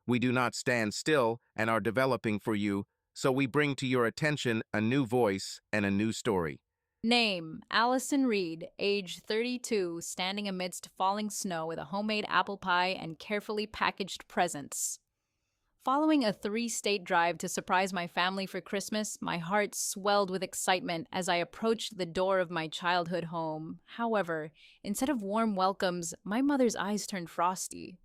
We do not stand still and are developing for you, so we bring to your attention a new voice and a new story. Name: Allison Reed, age 32, standing amidst falling snow with a homemade apple pie and carefully packaged presents. Following a 3 state drive to surprise my family for Christmas, my heart swelled with excitement as I approached the door of my childhood home. However, instead of warm welcomes, my mother's eyes turned frosty.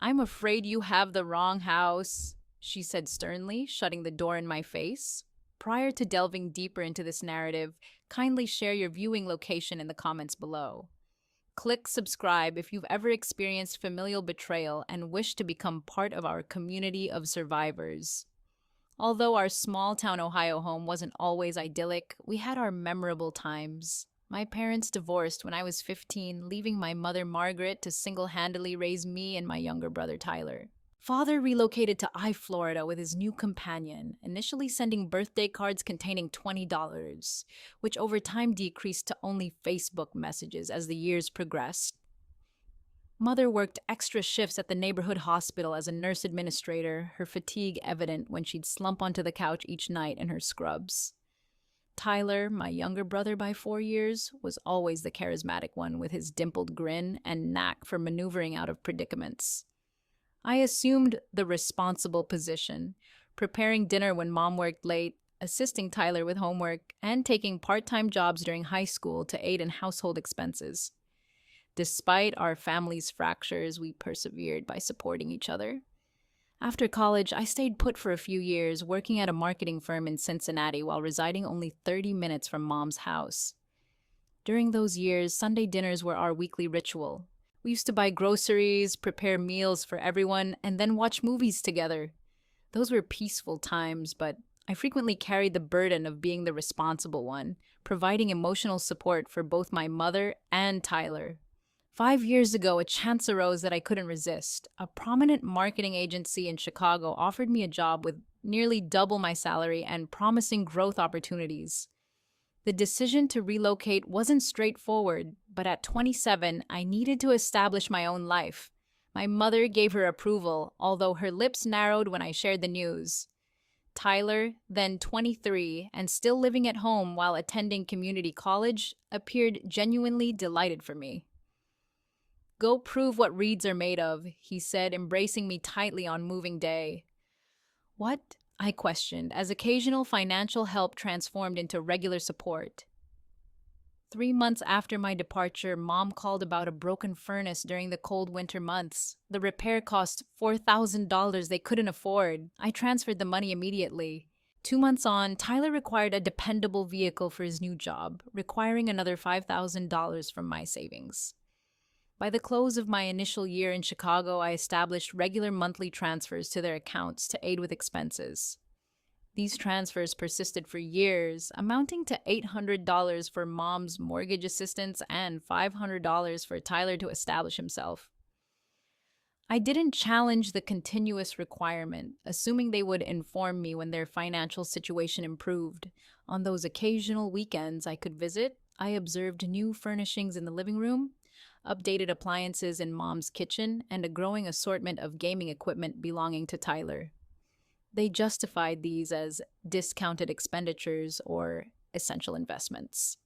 "I'm afraid you have the wrong house," she said sternly, shutting the door in my face. Prior to delving deeper into this narrative, kindly share your viewing location in the comments below. Click subscribe if you've ever experienced familial betrayal and wish to become part of our community of survivors. Although our small town Ohio home wasn't always idyllic, we had our memorable times. My parents divorced when I was 15, leaving my mother Margaret to single handedly raise me and my younger brother Tyler. Father relocated to Florida with his new companion, initially sending birthday cards containing $20, which over time decreased to only Facebook messages as the years progressed. Mother worked extra shifts at the neighborhood hospital as a nurse administrator, her fatigue evident when she'd slump onto the couch each night in her scrubs. Tyler, my younger brother by 4 years, was always the charismatic one with his dimpled grin and knack for maneuvering out of predicaments. I assumed the responsible position, preparing dinner when mom worked late, assisting Tyler with homework, and taking part-time jobs during high school to aid in household expenses. Despite our family's fractures, we persevered by supporting each other. After college, I stayed put for a few years, working at a marketing firm in Cincinnati while residing only 30 minutes from mom's house. During those years, Sunday dinners were our weekly ritual. We used to buy groceries, prepare meals for everyone, and then watch movies together. Those were peaceful times, but I frequently carried the burden of being the responsible one, providing emotional support for both my mother and Tyler. 5 years ago, a chance arose that I couldn't resist. A prominent marketing agency in Chicago offered me a job with nearly double my salary and promising growth opportunities. The decision to relocate wasn't straightforward, but at 27, I needed to establish my own life. My mother gave her approval, although her lips narrowed when I shared the news. Tyler, then 23 and still living at home while attending community college, appeared genuinely delighted for me. "Go prove what reeds are made of," he said, embracing me tightly on moving day. "What?" I questioned, as occasional financial help transformed into regular support. 3 months after my departure, Mom called about a broken furnace during the cold winter months. The repair cost $4,000 they couldn't afford. I transferred the money immediately. 2 months on, Tyler required a dependable vehicle for his new job, requiring another $5,000 from my savings. By the close of my initial year in Chicago, I established regular monthly transfers to their accounts to aid with expenses. These transfers persisted for years, amounting to $800 for Mom's mortgage assistance and $500 for Tyler to establish himself. I didn't challenge the continuous requirement, assuming they would inform me when their financial situation improved. On those occasional weekends I could visit, I observed new furnishings in the living room, updated appliances in Mom's kitchen, and a growing assortment of gaming equipment belonging to Tyler. They justified these as discounted expenditures or essential investments.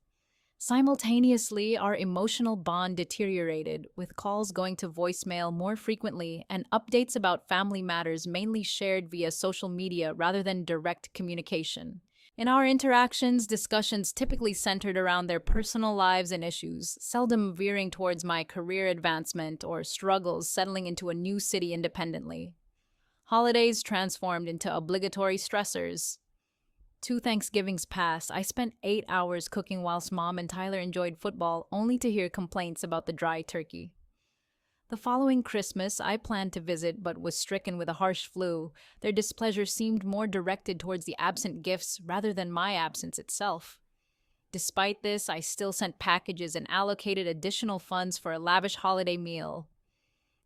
Simultaneously, our emotional bond deteriorated, with calls going to voicemail more frequently and updates about family matters mainly shared via social media rather than direct communication. In our interactions, discussions typically centered around their personal lives and issues, seldom veering towards my career advancement or struggles settling into a new city independently. Holidays transformed into obligatory stressors. 2 Thanksgivings passed. I spent 8 hours cooking whilst Mom and Tyler enjoyed football, only to hear complaints about the dry turkey. The following Christmas, I planned to visit but was stricken with a harsh flu. Their displeasure seemed more directed towards the absent gifts rather than my absence itself. Despite this, I still sent packages and allocated additional funds for a lavish holiday meal.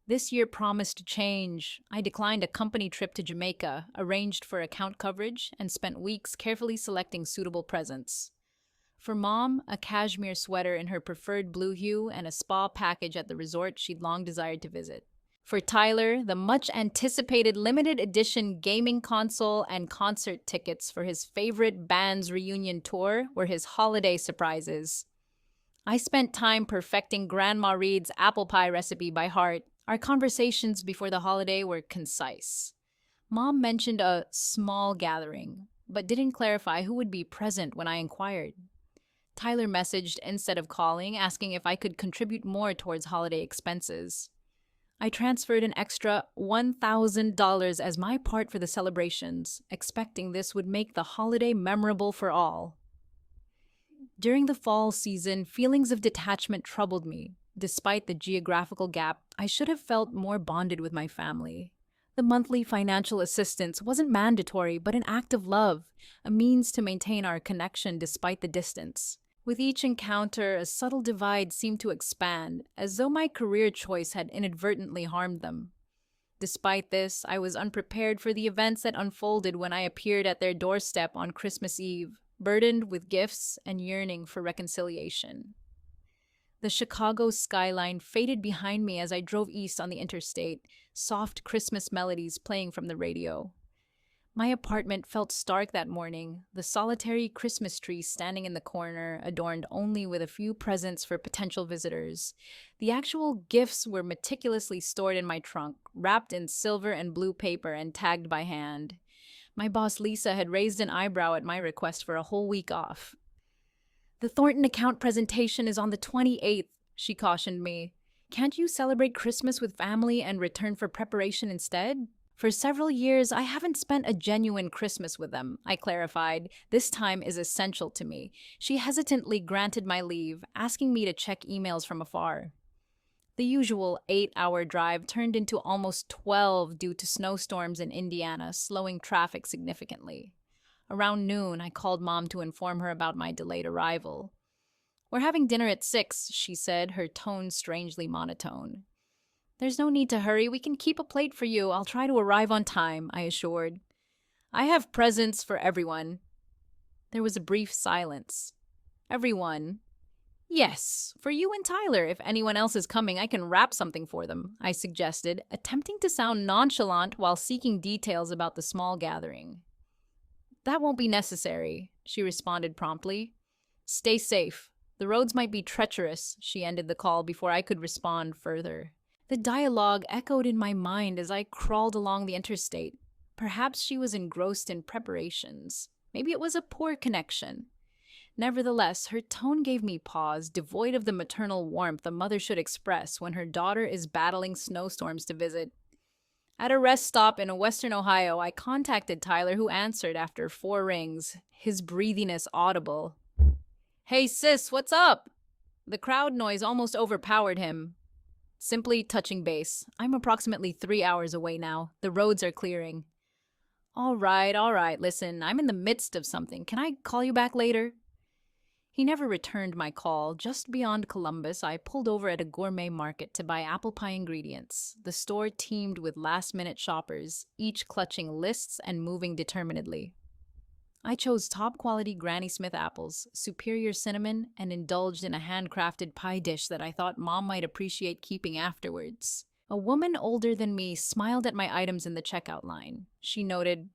This year promised to change. I declined a company trip to Jamaica, arranged for account coverage, and spent weeks carefully selecting suitable presents. For Mom, a cashmere sweater in her preferred blue hue and a spa package at the resort she'd long desired to visit. For Tyler, the much anticipated limited edition gaming console and concert tickets for his favorite band's reunion tour were his holiday surprises. I spent time perfecting Grandma Reed's apple pie recipe by heart. Our conversations before the holiday were concise. Mom mentioned a small gathering, but didn't clarify who would be present when I inquired. Tyler messaged instead of calling, asking if I could contribute more towards holiday expenses. I transferred an extra $1,000 as my part for the celebrations, expecting this would make the holiday memorable for all. During the fall season, feelings of detachment troubled me. Despite the geographical gap, I should have felt more bonded with my family. The monthly financial assistance wasn't mandatory, but an act of love, a means to maintain our connection despite the distance. With each encounter, a subtle divide seemed to expand, as though my career choice had inadvertently harmed them. Despite this, I was unprepared for the events that unfolded when I appeared at their doorstep on Christmas Eve, burdened with gifts and yearning for reconciliation. The Chicago skyline faded behind me as I drove east on the interstate, soft Christmas melodies playing from the radio. My apartment felt stark that morning, the solitary Christmas tree standing in the corner, adorned only with a few presents for potential visitors. The actual gifts were meticulously stored in my trunk, wrapped in silver and blue paper and tagged by hand. My boss Lisa had raised an eyebrow at my request for a whole week off. "The Thornton account presentation is on the 28th, she cautioned me. "Can't you celebrate Christmas with family and return for preparation instead?" "For several years, I haven't spent a genuine Christmas with them," I clarified. "This time is essential to me." She hesitantly granted my leave, asking me to check emails from afar. The usual 8-hour drive turned into almost 12 due to snowstorms in Indiana, slowing traffic significantly. Around noon, I called Mom to inform her about my delayed arrival. "We're having dinner at 6, she said, her tone strangely monotone. "There's no need to hurry. We can keep a plate for you. I'll try to arrive on time," I assured. "I have presents for everyone." There was a brief silence. "Everyone?" "Yes, for you and Tyler. If anyone else is coming, I can wrap something for them," I suggested, attempting to sound nonchalant while seeking details about the small gathering. "That won't be necessary," she responded promptly. "Stay safe. The roads might be treacherous," she ended the call before I could respond further. The dialogue echoed in my mind as I crawled along the interstate. Perhaps she was engrossed in preparations. Maybe it was a poor connection. Nevertheless, her tone gave me pause, devoid of the maternal warmth a mother should express when her daughter is battling snowstorms to visit. At a rest stop in western Ohio, I contacted Tyler, who answered after 4 rings, his breathiness audible. "Hey sis, what's up?" The crowd noise almost overpowered him. Simply touching base. "I'm approximately 3 hours away now. The roads are clearing." All right. Listen, I'm in the midst of something. Can I call you back later?" He never returned my call. Just beyond Columbus, I pulled over at a gourmet market to buy apple pie ingredients. The store teemed with last-minute shoppers, each clutching lists and moving determinedly. I chose top-quality Granny Smith apples, superior cinnamon, and indulged in a handcrafted pie dish that I thought Mom might appreciate keeping afterwards. A woman older than me smiled at my items in the checkout line. She noted,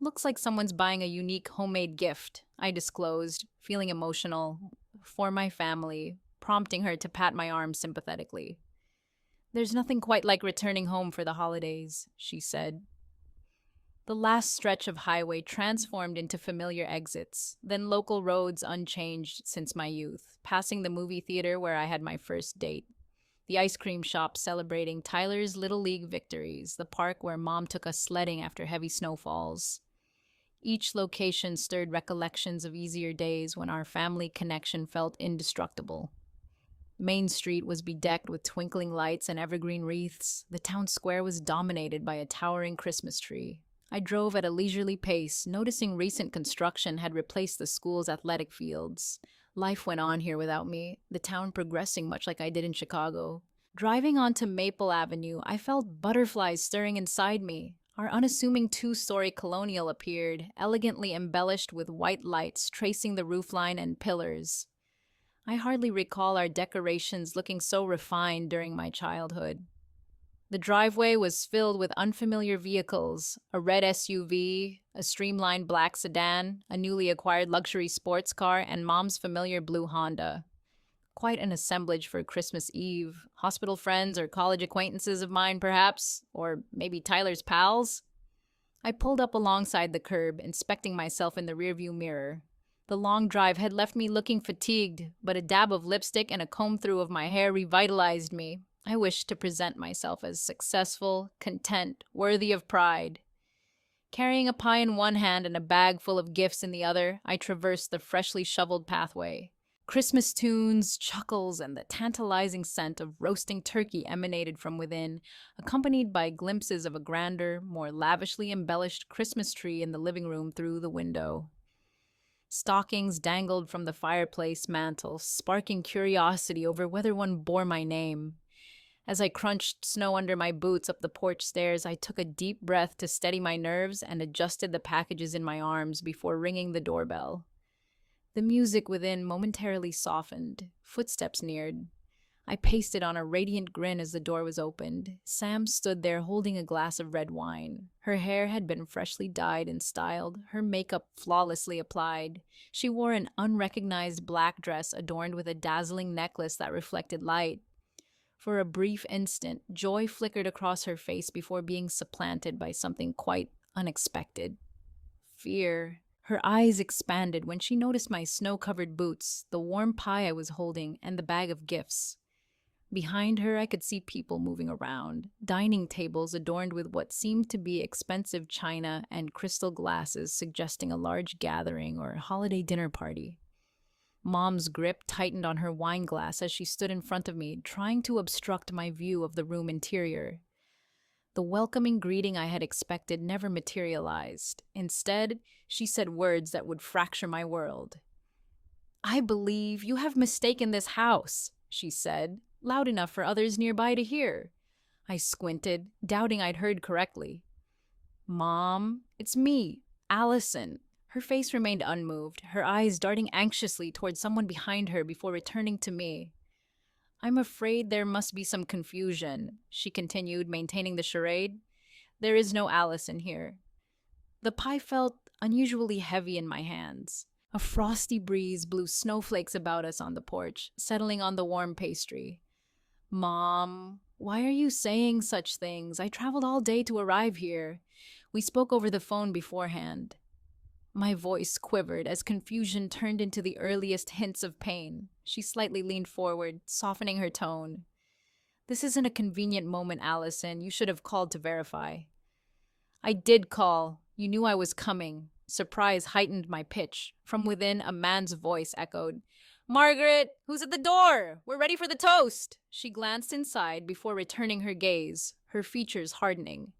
"Looks like someone's buying a unique homemade gift," I disclosed, feeling emotional, "for my family," prompting her to pat my arm sympathetically. "There's nothing quite like returning home for the holidays," she said. The last stretch of highway transformed into familiar exits, then local roads unchanged since my youth, passing the movie theater where I had my first date, the ice cream shop celebrating Tyler's Little League victories, the park where Mom took us sledding after heavy snowfalls. Each location stirred recollections of easier days when our family connection felt indestructible. Main Street was bedecked with twinkling lights and evergreen wreaths. The town square was dominated by a towering Christmas tree. I drove at a leisurely pace, noticing recent construction had replaced the school's athletic fields. Life went on here without me, the town progressing much like I did in Chicago. Driving onto Maple Avenue, I felt butterflies stirring inside me. Our unassuming 2-story colonial appeared, elegantly embellished with white lights tracing the roofline and pillars. I hardly recall our decorations looking so refined during my childhood. The driveway was filled with unfamiliar vehicles: a red SUV, a streamlined black sedan, a newly acquired luxury sports car, and Mom's familiar blue Honda. Quite an assemblage for Christmas Eve. Hospital friends or college acquaintances of mine, perhaps? Or maybe Tyler's pals? I pulled up alongside the curb, inspecting myself in the rearview mirror. The long drive had left me looking fatigued, but a dab of lipstick and a comb-through of my hair revitalized me. I wished to present myself as successful, content, worthy of pride. Carrying a pie in one hand and a bag full of gifts in the other, I traversed the freshly shoveled pathway. Christmas tunes, chuckles, and the tantalizing scent of roasting turkey emanated from within, accompanied by glimpses of a grander, more lavishly embellished Christmas tree in the living room through the window. Stockings dangled from the fireplace mantel, sparking curiosity over whether one bore my name. As I crunched snow under my boots up the porch stairs, I took a deep breath to steady my nerves and adjusted the packages in my arms before ringing the doorbell. The music within momentarily softened. Footsteps neared. I pasted on a radiant grin as the door was opened. Sam stood there holding a glass of red wine. Her hair had been freshly dyed and styled, her makeup flawlessly applied. She wore an unrecognized black dress adorned with a dazzling necklace that reflected light. For a brief instant, joy flickered across her face before being supplanted by something quite unexpected. Fear. Her eyes expanded when she noticed my snow-covered boots, the warm pie I was holding, and the bag of gifts. Behind her, I could see people moving around, dining tables adorned with what seemed to be expensive china and crystal glasses suggesting a large gathering or holiday dinner party. Mom's grip tightened on her wine glass as she stood in front of me, trying to obstruct my view of the room interior. The welcoming greeting I had expected never materialized. Instead, she said words that would fracture my world. "I believe you have mistaken this house," she said, loud enough for others nearby to hear. I squinted, doubting I'd heard correctly. "Mom, it's me, Allison." Her face remained unmoved, her eyes darting anxiously toward someone behind her before returning to me. "I'm afraid there must be some confusion," she continued, maintaining the charade. "There is no Allison here." The pie felt unusually heavy in my hands. A frosty breeze blew snowflakes about us on the porch, settling on the warm pastry. "Mom, why are you saying such things? I traveled all day to arrive here. We spoke over the phone beforehand." My voice quivered as confusion turned into the earliest hints of pain. She slightly leaned forward, softening her tone. "This isn't a convenient moment, Allison. You should have called to verify." "I did call. You knew I was coming." Surprise heightened my pitch. From within, a man's voice echoed, "Margaret, who's at the door? We're ready for the toast." She glanced inside before returning her gaze, her features hardening.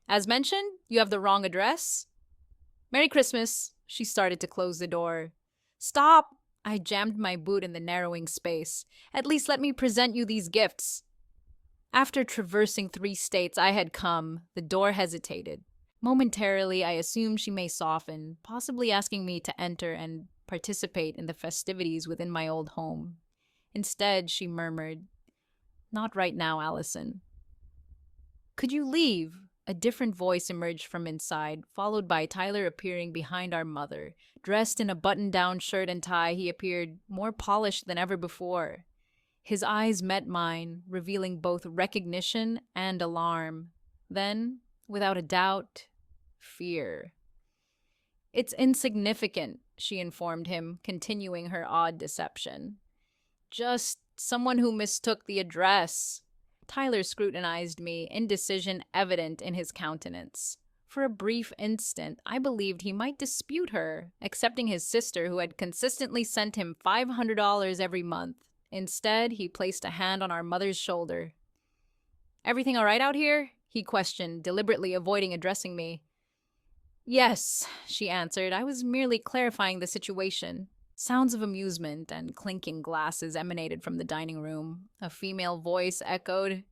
"As mentioned, you have the wrong address." "Merry Christmas." She started to close the door. "Stop!" I jammed my boot in the narrowing space. "At least let me present you these gifts." After traversing 3 states I had come, the door hesitated. Momentarily, I assumed she may soften, possibly asking me to enter and participate in the festivities within my old home. Instead, she murmured, "Not right now, Allison." "Could you leave?" A different voice emerged from inside, followed by Tyler appearing behind our mother. Dressed in a button-down shirt and tie, he appeared more polished than ever before. His eyes met mine, revealing both recognition and alarm. Then, without a doubt, fear. "It's insignificant," she informed him, continuing her odd deception. "Just someone who mistook the address." Tyler scrutinized me, indecision evident in his countenance. For a brief instant, I believed he might dispute her, accepting his sister who had consistently sent him $500 every month. Instead, he placed a hand on our mother's shoulder. "Everything all right out here?" he questioned, deliberately avoiding addressing me. "Yes," she answered. "I was merely clarifying the situation." Sounds of amusement and clinking glasses emanated from the dining room. A female voice echoed,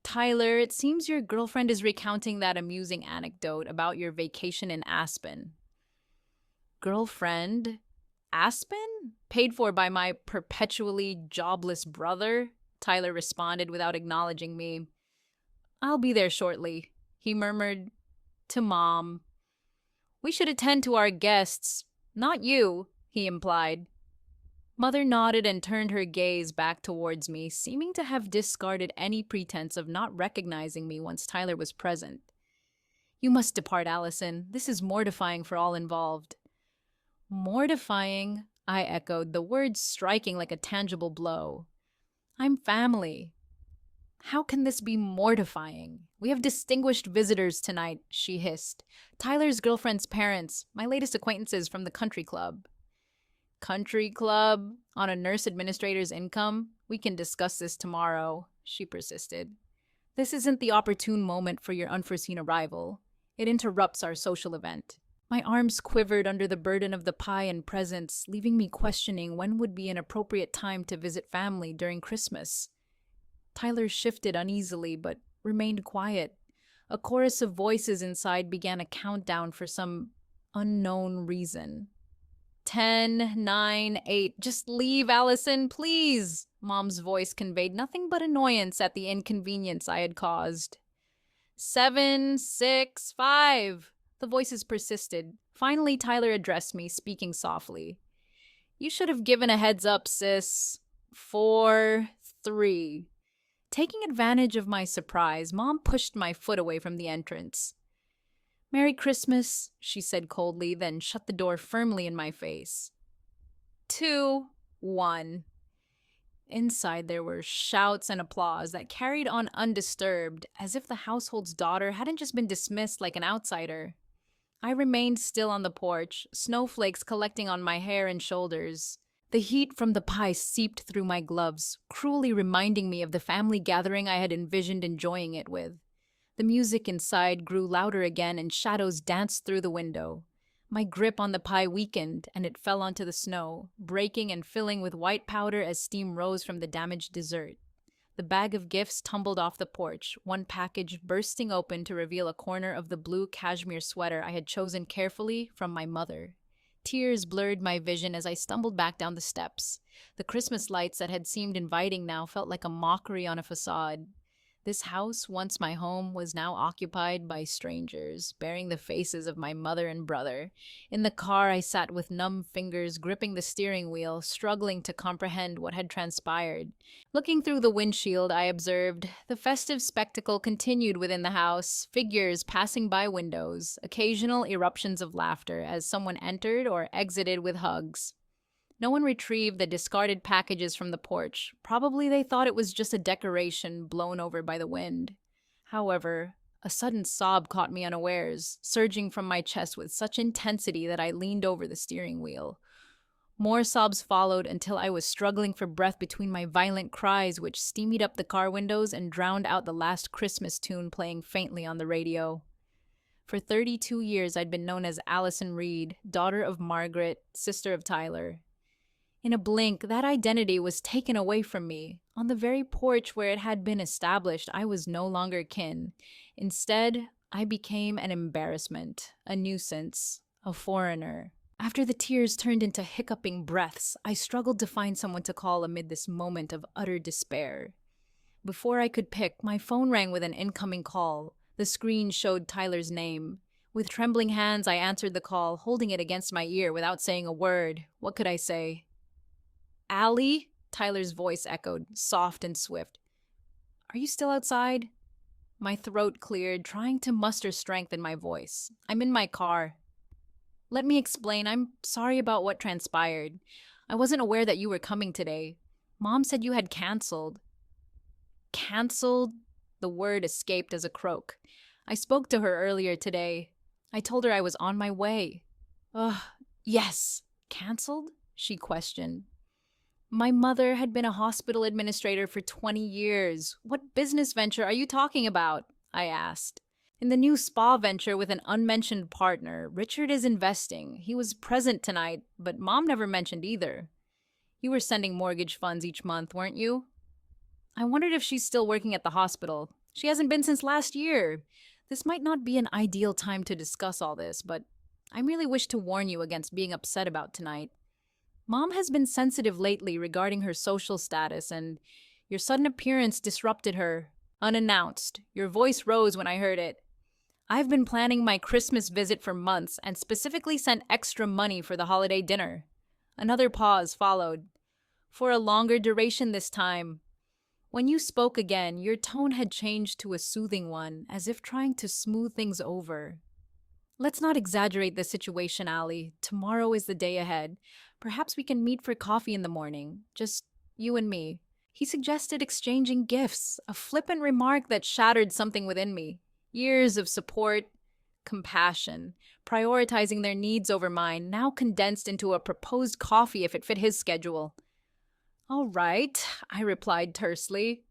"Tyler, it seems your girlfriend is recounting that amusing anecdote about your vacation in Aspen." "Girlfriend? Aspen? Paid for by my perpetually jobless brother?" Tyler responded without acknowledging me. I'll be there shortly, he murmured to Mom. We should attend to our guests, not you, he implied. Mother nodded and turned her gaze back towards me, seeming to have discarded any pretense of not recognizing me once Tyler was present. You must depart, Allison. This is mortifying for all involved. Mortifying, I echoed, the words striking like a tangible blow. I'm family. How can this be mortifying? We have distinguished visitors tonight, she hissed. Tyler's girlfriend's parents, my latest acquaintances from the country club. Country club? On a nurse administrator's income? We can discuss this tomorrow, she persisted. This isn't the opportune moment for your unforeseen arrival. It interrupts our social event. My arms quivered under the burden of the pie and presents, leaving me questioning when would be an appropriate time to visit family during Christmas. Tyler shifted uneasily, but remained quiet. A chorus of voices inside began a countdown for some unknown reason. 10, 9, 8. Just leave, Allison, please. Mom's voice conveyed nothing but annoyance at the inconvenience I had caused. 7, 6, 5. The voices persisted. Finally, Tyler addressed me, speaking softly. You should have given a heads up, sis. 4, 3. Taking advantage of my surprise, Mom pushed my foot away from the entrance. Merry Christmas, she said coldly, then shut the door firmly in my face. 2, 1. Inside there were shouts and applause that carried on undisturbed, as if the household's daughter hadn't just been dismissed like an outsider. I remained still on the porch, snowflakes collecting on my hair and shoulders. The heat from the pie seeped through my gloves, cruelly reminding me of the family gathering I had envisioned enjoying it with. The music inside grew louder again and shadows danced through the window. My grip on the pie weakened and it fell onto the snow, breaking and filling with white powder as steam rose from the damaged dessert. The bag of gifts tumbled off the porch, one package bursting open to reveal a corner of the blue cashmere sweater I had chosen carefully from my mother. Tears blurred my vision as I stumbled back down the steps. The Christmas lights that had seemed inviting now felt like a mockery on a facade. This house, once my home, was now occupied by strangers, bearing the faces of my mother and brother. In the car, I sat with numb fingers gripping the steering wheel, struggling to comprehend what had transpired. Looking through the windshield, I observed the festive spectacle continued within the house, figures passing by windows, occasional eruptions of laughter as someone entered or exited with hugs. No one retrieved the discarded packages from the porch. Probably they thought it was just a decoration blown over by the wind. However, a sudden sob caught me unawares, surging from my chest with such intensity that I leaned over the steering wheel. More sobs followed until I was struggling for breath between my violent cries, which steamed up the car windows and drowned out the last Christmas tune playing faintly on the radio. For 32 years, I'd been known as Allison Reed, daughter of Margaret, sister of Tyler. In a blink, that identity was taken away from me. On the very porch where it had been established, I was no longer kin. Instead, I became an embarrassment, a nuisance, a foreigner. After the tears turned into hiccuping breaths, I struggled to find someone to call amid this moment of utter despair. Before I could pick, my phone rang with an incoming call. The screen showed Tyler's name. With trembling hands, I answered the call, holding it against my ear without saying a word. What could I say? Allie? Tyler's voice echoed, soft and swift. Are you still outside? My throat cleared, trying to muster strength in my voice. I'm in my car. Let me explain. I'm sorry about what transpired. I wasn't aware that you were coming today. Mom said you had canceled. Canceled? The word escaped as a croak. I spoke to her earlier today. I told her I was on my way. Ugh, yes. Canceled? She questioned. My mother had been a hospital administrator for 20 years. What business venture are you talking about? I asked. In the new spa venture with an unmentioned partner, Richard is investing. He was present tonight, but Mom never mentioned either. You were sending mortgage funds each month, weren't you? I wondered if she's still working at the hospital. She hasn't been since last year. This might not be an ideal time to discuss all this, but I merely wish to warn you against being upset about tonight. Mom has been sensitive lately regarding her social status, and your sudden appearance disrupted her. unannounced. Your voice rose when I heard it. I've been planning my Christmas visit for months and specifically sent extra money for the holiday dinner. Another pause followed. For a longer duration this time. When you spoke again, your tone had changed to a soothing one, as if trying to smooth things over. Let's not exaggerate the situation, Allie. Tomorrow is the day ahead. Perhaps we can meet for coffee in the morning. Just you and me. He suggested exchanging gifts, a flippant remark that shattered something within me. Years of support, compassion, prioritizing their needs over mine, now condensed into a proposed coffee if it fit his schedule. All right, I replied tersely.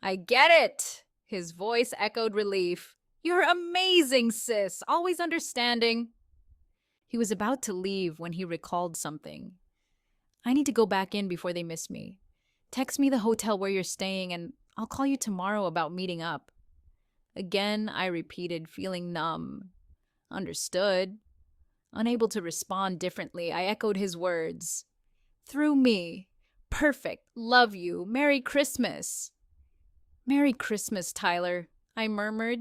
I get it. His voice echoed relief. You're amazing, sis. Always understanding. He was about to leave when he recalled something. I need to go back in before they miss me. Text me the hotel where you're staying and I'll call you tomorrow about meeting up. Again, I repeated, feeling numb. Understood. Unable to respond differently, I echoed his words. Through me. Perfect. Love you. Merry Christmas. Merry Christmas, Tyler, I murmured.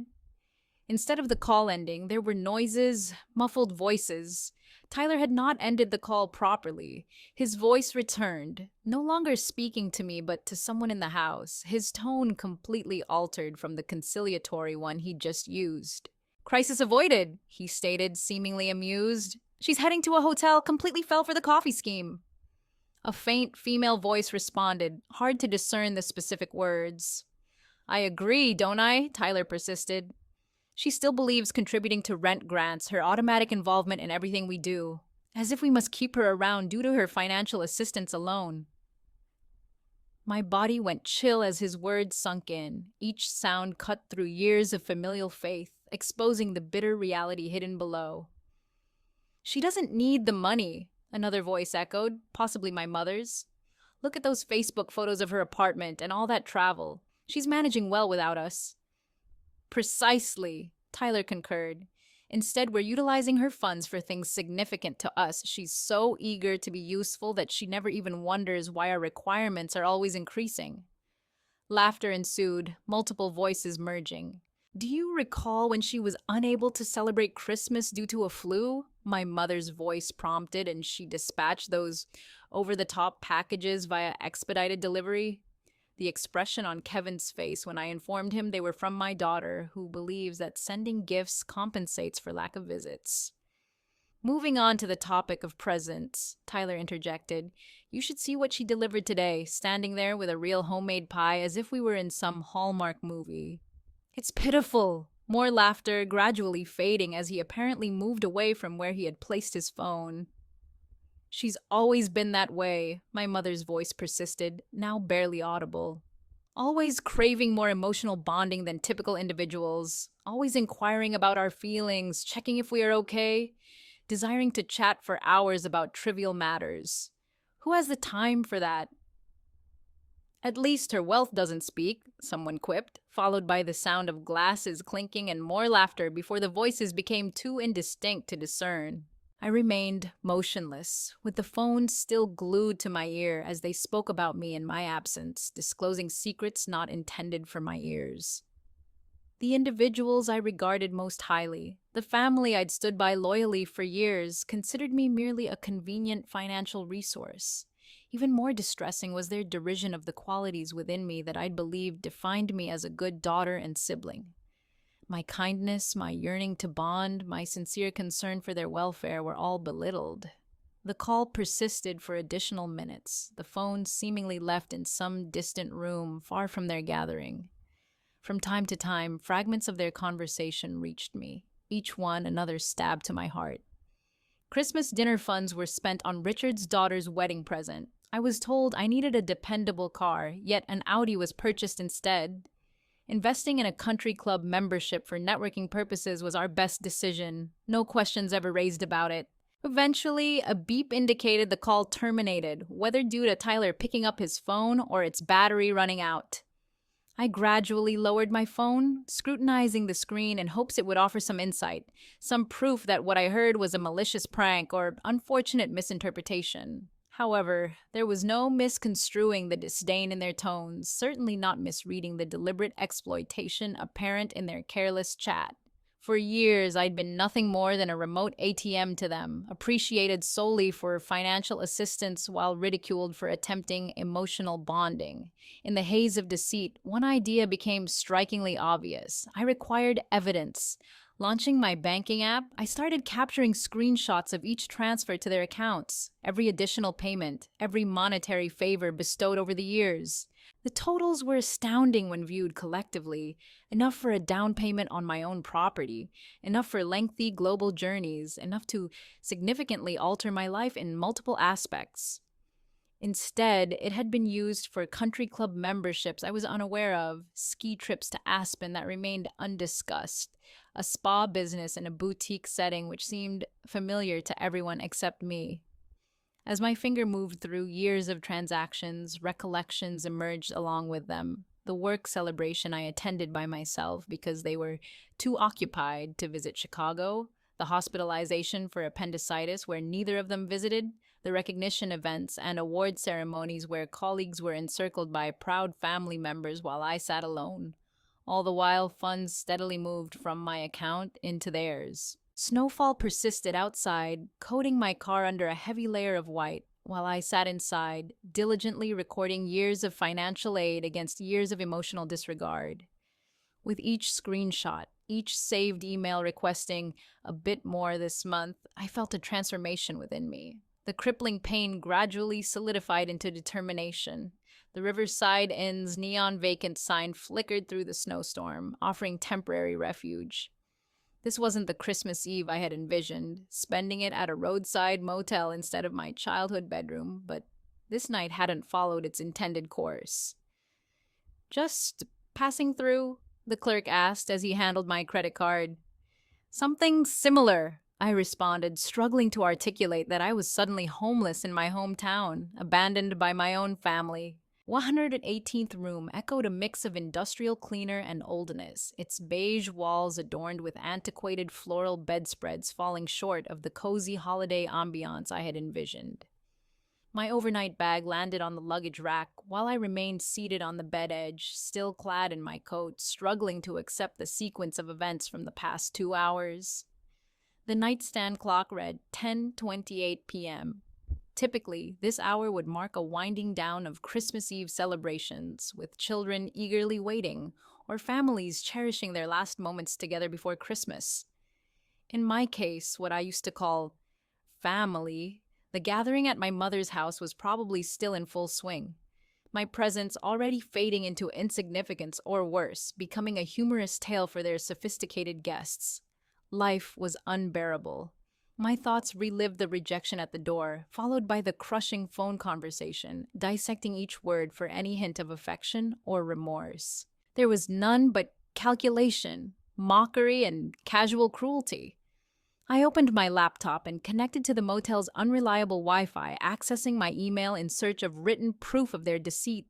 Instead of the call ending, there were noises, muffled voices. Tyler had not ended the call properly. His voice returned, no longer speaking to me but to someone in the house, his tone completely altered from the conciliatory one he'd just used. Crisis avoided, he stated, seemingly amused. She's heading to a hotel, completely fell for the coffee scheme. A faint female voice responded, hard to discern the specific words. I agree, don't I? Tyler persisted. She still believes contributing to rent grants her automatic involvement in everything we do, as if we must keep her around due to her financial assistance alone. My body went chill as his words sunk in, each sound cut through years of familial faith, exposing the bitter reality hidden below. She doesn't need the money, another voice echoed, possibly my mother's. Look at those Facebook photos of her apartment and all that travel. She's managing well without us. Precisely, Tyler concurred. Instead, we're utilizing her funds for things significant to us. She's so eager to be useful that she never even wonders why our requirements are always increasing. Laughter ensued, multiple voices merging. Do you recall when she was unable to celebrate Christmas due to a flu? My mother's voice prompted, and she dispatched those over-the-top packages via expedited delivery. The expression on Kevin's face when I informed him they were from my daughter, who believes that sending gifts compensates for lack of visits. Moving on to the topic of presents, Tyler interjected. You should see what she delivered today, standing there with a real homemade pie as if we were in some Hallmark movie. It's pitiful. More laughter, gradually fading as he apparently moved away from where he had placed his phone. She's always been that way, my mother's voice persisted, now barely audible. Always craving more emotional bonding than typical individuals, always inquiring about our feelings, checking if we are okay, desiring to chat for hours about trivial matters. Who has the time for that? At least her wealth doesn't speak, someone quipped, followed by the sound of glasses clinking and more laughter before the voices became too indistinct to discern. I remained motionless, with the phone still glued to my ear as they spoke about me in my absence, disclosing secrets not intended for my ears. The individuals I regarded most highly, the family I'd stood by loyally for years, considered me merely a convenient financial resource. Even more distressing was their derision of the qualities within me that I'd believed defined me as a good daughter and sibling. My kindness, my yearning to bond, my sincere concern for their welfare were all belittled. The call persisted for additional minutes, the phone seemingly left in some distant room far from their gathering. From time to time, fragments of their conversation reached me, each one another stab to my heart. Christmas dinner funds were spent on Richard's daughter's wedding present. I was told I needed a dependable car, yet an Audi was purchased instead. Investing in a country club membership for networking purposes was our best decision. No questions ever raised about it. Eventually, a beep indicated the call terminated, whether due to Tyler picking up his phone or its battery running out. I gradually lowered my phone, scrutinizing the screen in hopes it would offer some insight, some proof that what I heard was a malicious prank or unfortunate misinterpretation. However, there was no misconstruing the disdain in their tones, certainly not misreading the deliberate exploitation apparent in their careless chat. For years, I'd been nothing more than a remote ATM to them, appreciated solely for financial assistance while ridiculed for attempting emotional bonding. In the haze of deceit, one idea became strikingly obvious. I required evidence. Launching my banking app, I started capturing screenshots of each transfer to their accounts, every additional payment, every monetary favor bestowed over the years. The totals were astounding when viewed collectively, enough for a down payment on my own property, enough for lengthy global journeys, enough to significantly alter my life in multiple aspects. Instead, it had been used for country club memberships I was unaware of, ski trips to Aspen that remained undiscussed, a spa business in a boutique setting which seemed familiar to everyone except me. As my finger moved through years of transactions, recollections emerged along with them. The work celebration I attended by myself because they were too occupied to visit Chicago, the hospitalization for appendicitis where neither of them visited, the recognition events and award ceremonies where colleagues were encircled by proud family members while I sat alone. All the while, funds steadily moved from my account into theirs. Snowfall persisted outside, coating my car under a heavy layer of white, while I sat inside, diligently recording years of financial aid against years of emotional disregard. With each screenshot, each saved email requesting a bit more this month, I felt a transformation within me. The crippling pain gradually solidified into determination. The Riverside Inn's neon vacant sign flickered through the snowstorm, offering temporary refuge. This wasn't the Christmas Eve I had envisioned, spending it at a roadside motel instead of my childhood bedroom, but this night hadn't followed its intended course. "Just passing through?" the clerk asked as he handled my credit card. "Something similar," I responded, struggling to articulate that I was suddenly homeless in my hometown, abandoned by my own family. 118th room echoed a mix of industrial cleaner and oldness, its beige walls adorned with antiquated floral bedspreads falling short of the cozy holiday ambiance I had envisioned. My overnight bag landed on the luggage rack while I remained seated on the bed edge, still clad in my coat, struggling to accept the sequence of events from the past 2 hours. The nightstand clock read 10:28 p.m. Typically, this hour would mark a winding down of Christmas Eve celebrations, with children eagerly waiting, or families cherishing their last moments together before Christmas. In my case, what I used to call family, the gathering at my mother's house was probably still in full swing. My presence already fading into insignificance or worse, becoming a humorous tale for their sophisticated guests. Life was unbearable. My thoughts relived the rejection at the door, followed by the crushing phone conversation, dissecting each word for any hint of affection or remorse. There was none but calculation, mockery, and casual cruelty. I opened my laptop and connected to the motel's unreliable Wi-Fi, accessing my email in search of written proof of their deceit.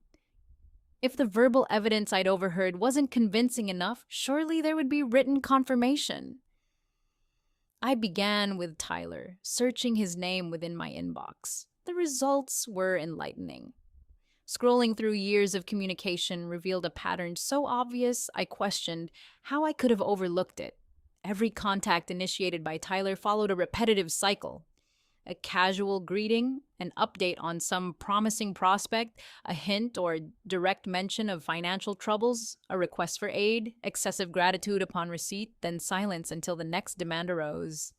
If the verbal evidence I'd overheard wasn't convincing enough, surely there would be written confirmation. I began with Tyler, searching his name within my inbox. The results were enlightening. Scrolling through years of communication revealed a pattern so obvious I questioned how I could have overlooked it. Every contact initiated by Tyler followed a repetitive cycle. A casual greeting, an update on some promising prospect, a hint or direct mention of financial troubles, a request for aid, excessive gratitude upon receipt, then silence until the next demand arose.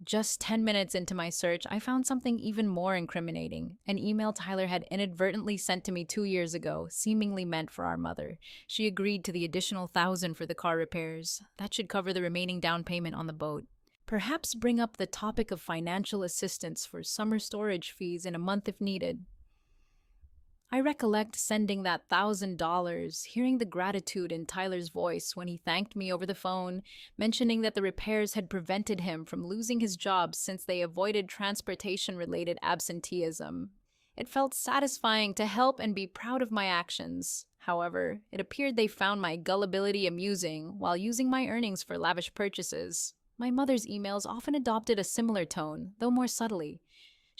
Just 10 minutes into my search, I found something even more incriminating. An email Tyler had inadvertently sent to me 2 years ago, seemingly meant for our mother. She agreed to the additional 1,000 for the car repairs. That should cover the remaining down payment on the boat. Perhaps bring up the topic of financial assistance for summer storage fees in a month if needed. I recollect sending that $1,000, hearing the gratitude in Tyler's voice when he thanked me over the phone, mentioning that the repairs had prevented him from losing his job since they avoided transportation-related absenteeism. It felt satisfying to help and be proud of my actions. However, it appeared they found my gullibility amusing while using my earnings for lavish purchases. My mother's emails often adopted a similar tone, though more subtly.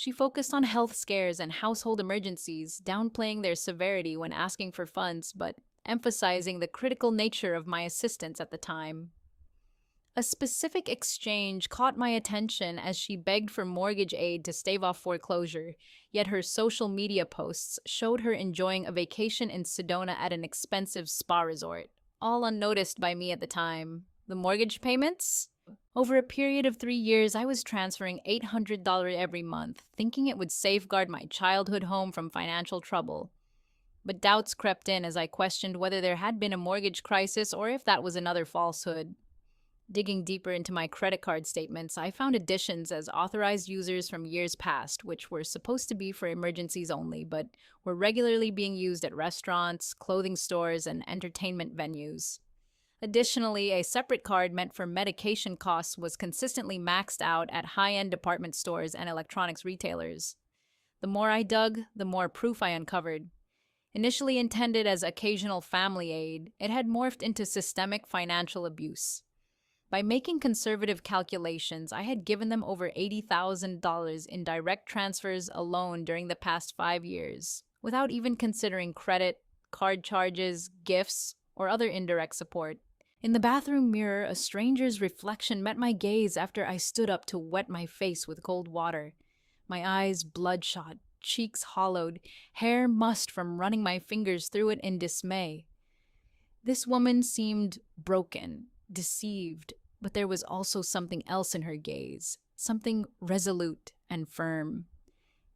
She focused on health scares and household emergencies, downplaying their severity when asking for funds, but emphasizing the critical nature of my assistance at the time. A specific exchange caught my attention as she begged for mortgage aid to stave off foreclosure, yet her social media posts showed her enjoying a vacation in Sedona at an expensive spa resort, all unnoticed by me at the time. The mortgage payments? Over a period of 3 years, I was transferring $800 every month, thinking it would safeguard my childhood home from financial trouble. But doubts crept in as I questioned whether there had been a mortgage crisis or if that was another falsehood. Digging deeper into my credit card statements, I found additions as authorized users from years past, which were supposed to be for emergencies only, but were regularly being used at restaurants, clothing stores, and entertainment venues. Additionally, a separate card meant for medication costs was consistently maxed out at high-end department stores and electronics retailers. The more I dug, the more proof I uncovered. Initially intended as occasional family aid, it had morphed into systemic financial abuse. By making conservative calculations, I had given them over $80,000 in direct transfers alone during the past 5 years, without even considering credit, card charges, gifts, or other indirect support. In the bathroom mirror, a stranger's reflection met my gaze after I stood up to wet my face with cold water. My eyes bloodshot, cheeks hollowed, hair mussed from running my fingers through it in dismay. This woman seemed broken, deceived, but there was also something else in her gaze, something resolute and firm.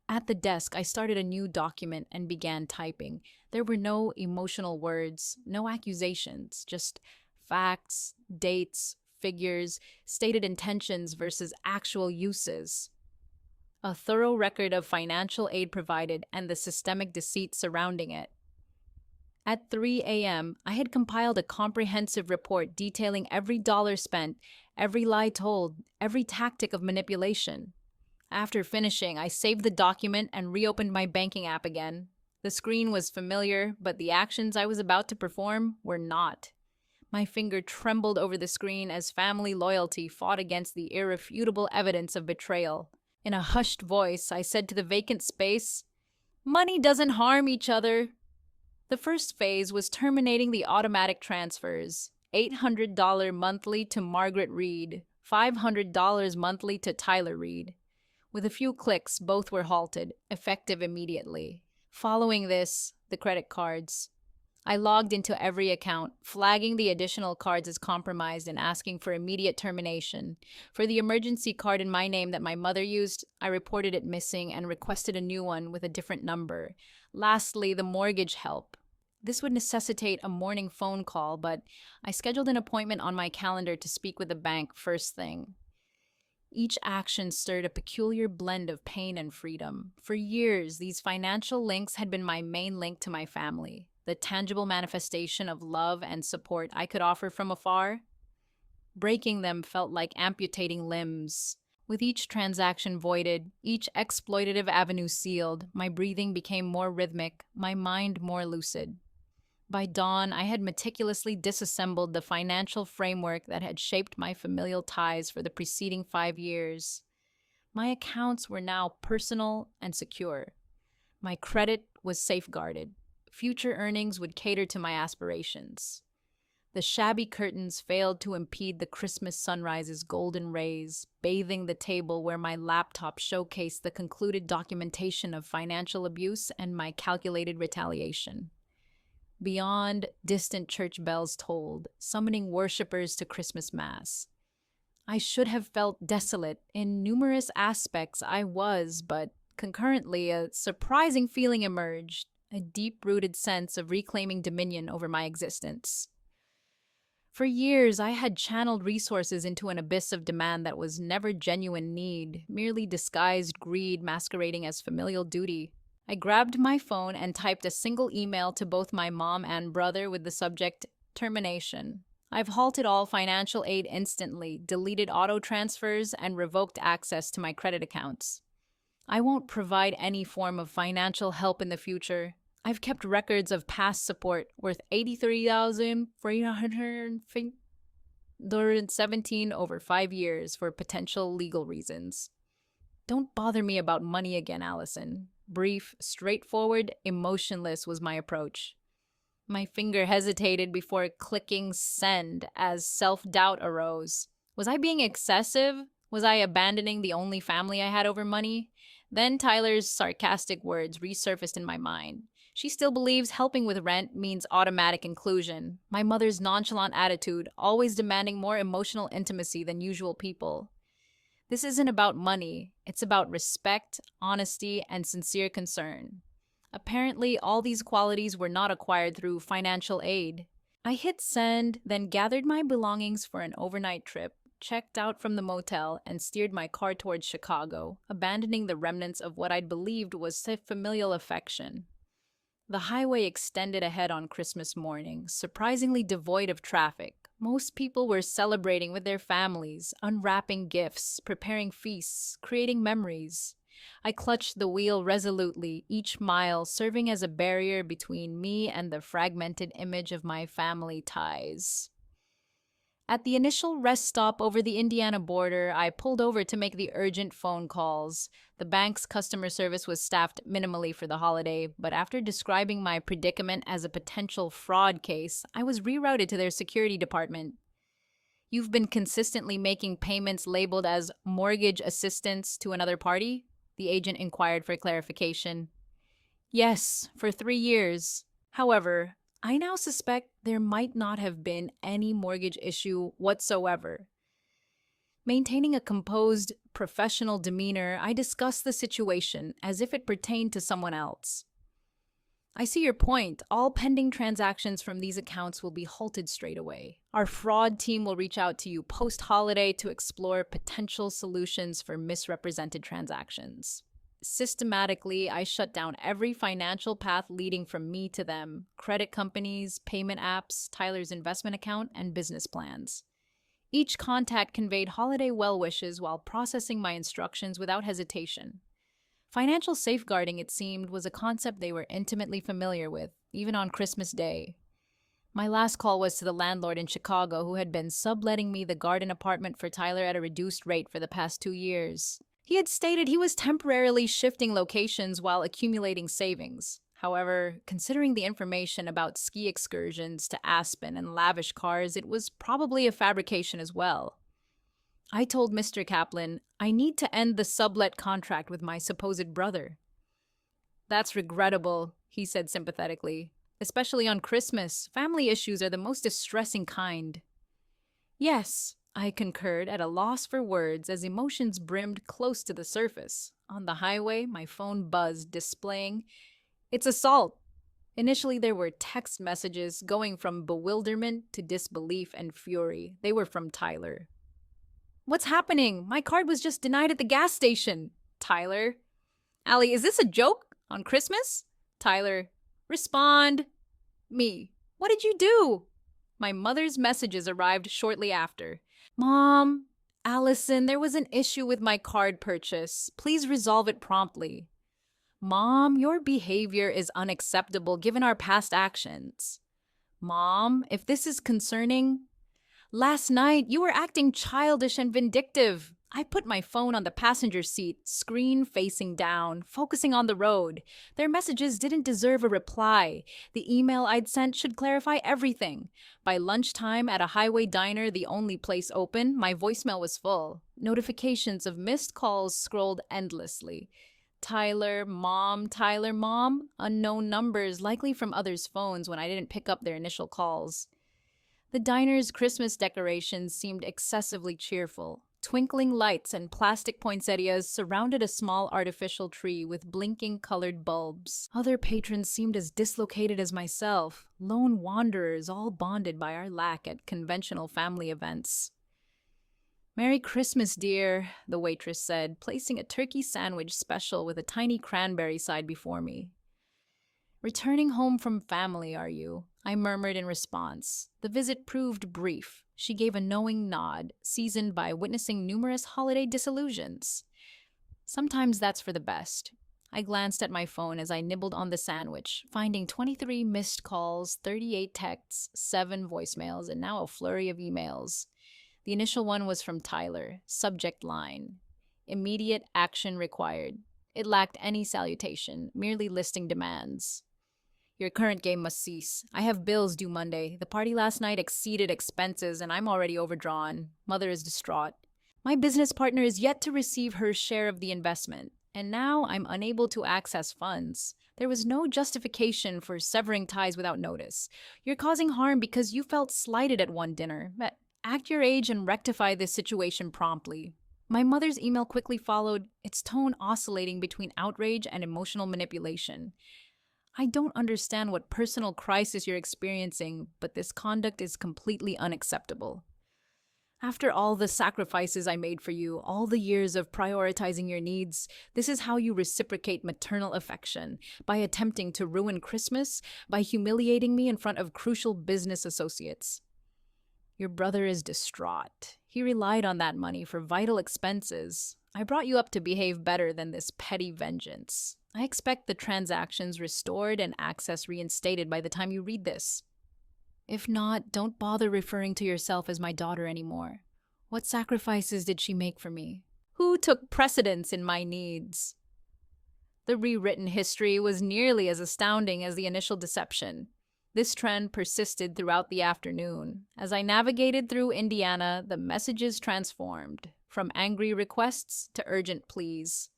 At the desk, I started a new document and began typing. There were no emotional words, no accusations, just facts, dates, figures, stated intentions versus actual uses. A thorough record of financial aid provided and the systemic deceit surrounding it. At 3 a.m., I had compiled a comprehensive report detailing every dollar spent, every lie told, every tactic of manipulation. After finishing, I saved the document and reopened my banking app again. The screen was familiar, but the actions I was about to perform were not. My finger trembled over the screen as family loyalty fought against the irrefutable evidence of betrayal. In a hushed voice, I said to the vacant space, "Money doesn't harm each other." The first phase was terminating the automatic transfers, $800 monthly to Margaret Reed, $500 monthly to Tyler Reed. With a few clicks, both were halted, effective immediately. Following this, the credit cards. I logged into every account, flagging the additional cards as compromised and asking for immediate termination. For the emergency card in my name that my mother used, I reported it missing and requested a new one with a different number. Lastly, the mortgage help. This would necessitate a morning phone call, but I scheduled an appointment on my calendar to speak with the bank first thing. Each action stirred a peculiar blend of pain and freedom. For years, these financial links had been my main link to my family, the tangible manifestation of love and support I could offer from afar. Breaking them felt like amputating limbs. With each transaction voided, each exploitative avenue sealed, my breathing became more rhythmic, my mind more lucid. By dawn, I had meticulously disassembled the financial framework that had shaped my familial ties for the preceding 5 years. My accounts were now personal and secure. My credit was safeguarded. Future earnings would cater to my aspirations. The shabby curtains failed to impede the Christmas sunrise's golden rays, bathing the table where my laptop showcased the concluded documentation of financial abuse and my calculated retaliation. Beyond, distant church bells tolled, summoning worshippers to Christmas Mass. I should have felt desolate. In numerous aspects I was, but concurrently a surprising feeling emerged, a deep-rooted sense of reclaiming dominion over my existence. For years, I had channeled resources into an abyss of demand that was never genuine need, merely disguised greed masquerading as familial duty. I grabbed my phone and typed a single email to both my mom and brother with the subject, termination. I've halted all financial aid instantly, deleted auto transfers, and revoked access to my credit accounts. I won't provide any form of financial help in the future. I've kept records of past support worth $83,317 over 5 years for potential legal reasons. Don't bother me about money again, Allison. Brief, straightforward, emotionless was my approach. My finger hesitated before clicking send as self-doubt arose. Was I being excessive? Was I abandoning the only family I had over money? Then Tyler's sarcastic words resurfaced in my mind. She still believes helping with rent means automatic inclusion. My mother's nonchalant attitude, always demanding more emotional intimacy than usual people. This isn't about money, it's about respect, honesty, and sincere concern. Apparently, all these qualities were not acquired through financial aid. I hit send, then gathered my belongings for an overnight trip, checked out from the motel, and steered my car towards Chicago, abandoning the remnants of what I'd believed was familial affection. The highway extended ahead on Christmas morning, surprisingly devoid of traffic. Most people were celebrating with their families, unwrapping gifts, preparing feasts, creating memories. I clutched the wheel resolutely, each mile serving as a barrier between me and the fragmented image of my family ties. At the initial rest stop over the Indiana border, I pulled over to make the urgent phone calls. The bank's customer service was staffed minimally for the holiday, but after describing my predicament as a potential fraud case, I was rerouted to their security department. You've been consistently making payments labeled as mortgage assistance to another party? The agent inquired for clarification. Yes, for 3 years. However, I now suspect there might not have been any mortgage issue whatsoever. Maintaining a composed, professional demeanor, I discussed the situation as if it pertained to someone else. I see your point. All pending transactions from these accounts will be halted straight away. Our fraud team will reach out to you post-holiday to explore potential solutions for misrepresented transactions. Systematically, I shut down every financial path leading from me to them: credit companies, payment apps, Tyler's investment account, and business plans. Each contact conveyed holiday well wishes while processing my instructions without hesitation. Financial safeguarding, it seemed, was a concept they were intimately familiar with, even on Christmas Day. My last call was to the landlord in Chicago who had been subletting me the garden apartment for Tyler at a reduced rate for the past 2 years. He had stated he was temporarily shifting locations while accumulating savings. However, considering the information about ski excursions to Aspen and lavish cars, it was probably a fabrication as well. I told Mr. Kaplan, I need to end the sublet contract with my supposed brother. That's regrettable, he said sympathetically. Especially on Christmas, family issues are the most distressing kind. Yes, I concurred, at a loss for words as emotions brimmed close to the surface. On the highway, my phone buzzed, displaying, "It's assault." Initially, there were text messages going from bewilderment to disbelief and fury. They were from Tyler. What's happening? My card was just denied at the gas station. Tyler. Allie, is this a joke? On Christmas? Tyler. Respond. Me. What did you do? My mother's messages arrived shortly after. Mom, Allison, there was an issue with my card purchase. Please resolve it promptly. Mom, your behavior is unacceptable given our past actions. Mom, if this is concerning... Last night, you were acting childish and vindictive. I put my phone on the passenger seat, screen facing down, focusing on the road. Their messages didn't deserve a reply. The email I'd sent should clarify everything. By lunchtime at a highway diner, the only place open, my voicemail was full. Notifications of missed calls scrolled endlessly. Tyler, mom, unknown numbers, likely from others' phones when I didn't pick up their initial calls. The diner's Christmas decorations seemed excessively cheerful. Twinkling lights and plastic poinsettias surrounded a small artificial tree with blinking colored bulbs. Other patrons seemed as dislocated as myself, lone wanderers all bonded by our lack at conventional family events. Merry Christmas, dear, the waitress said, placing a turkey sandwich special with a tiny cranberry side before me. Returning home from family, are you? I murmured in response. The visit proved brief. She gave a knowing nod, seasoned by witnessing numerous holiday disillusions. Sometimes that's for the best. I glanced at my phone as I nibbled on the sandwich, finding 23 missed calls, 38 texts, 7 voicemails, and now a flurry of emails. The initial one was from Tyler, subject line, Immediate action required. It lacked any salutation, merely listing demands. Your current game must cease. I have bills due Monday. The party last night exceeded expenses and I'm already overdrawn. Mother is distraught. My business partner is yet to receive her share of the investment, and now I'm unable to access funds. There was no justification for severing ties without notice. You're causing harm because you felt slighted at one dinner. Act your age and rectify this situation promptly. My mother's email quickly followed, its tone oscillating between outrage and emotional manipulation. I don't understand what personal crisis you're experiencing, but this conduct is completely unacceptable. After all the sacrifices I made for you, all the years of prioritizing your needs, this is how you reciprocate maternal affection, by attempting to ruin Christmas, by humiliating me in front of crucial business associates. Your brother is distraught. He relied on that money for vital expenses. I brought you up to behave better than this petty vengeance. I expect the transactions restored and access reinstated by the time you read this. If not, don't bother referring to yourself as my daughter anymore. What sacrifices did she make for me? Who took precedence in my needs? The rewritten history was nearly as astounding as the initial deception. This trend persisted throughout the afternoon. As I navigated through Indiana, the messages transformed, from angry requests to urgent pleas.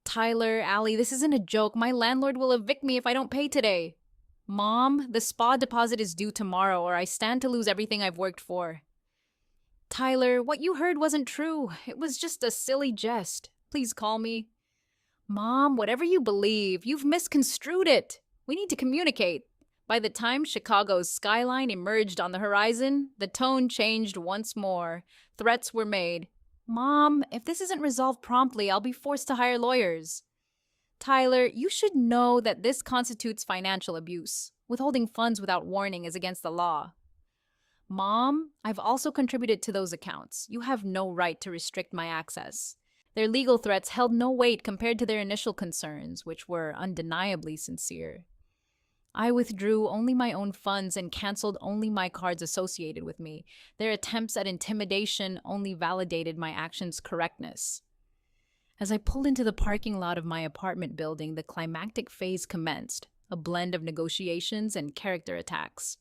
Tyler, Allie, this isn't a joke. My landlord will evict me if I don't pay today. Mom, the spa deposit is due tomorrow or I stand to lose everything I've worked for. Tyler, what you heard wasn't true. It was just a silly jest. Please call me. Mom, whatever you believe, you've misconstrued it. We need to communicate. By the time Chicago's skyline emerged on the horizon, the tone changed once more. Threats were made. Mom, if this isn't resolved promptly, I'll be forced to hire lawyers. Tyler, you should know that this constitutes financial abuse. Withholding funds without warning is against the law. Mom, I've also contributed to those accounts. You have no right to restrict my access. Their legal threats held no weight compared to their initial concerns, which were undeniably sincere. I withdrew only my own funds and canceled only my cards associated with me. Their attempts at intimidation only validated my actions' correctness. As I pulled into the parking lot of my apartment building, the climactic phase commenced, a blend of negotiations and character attacks.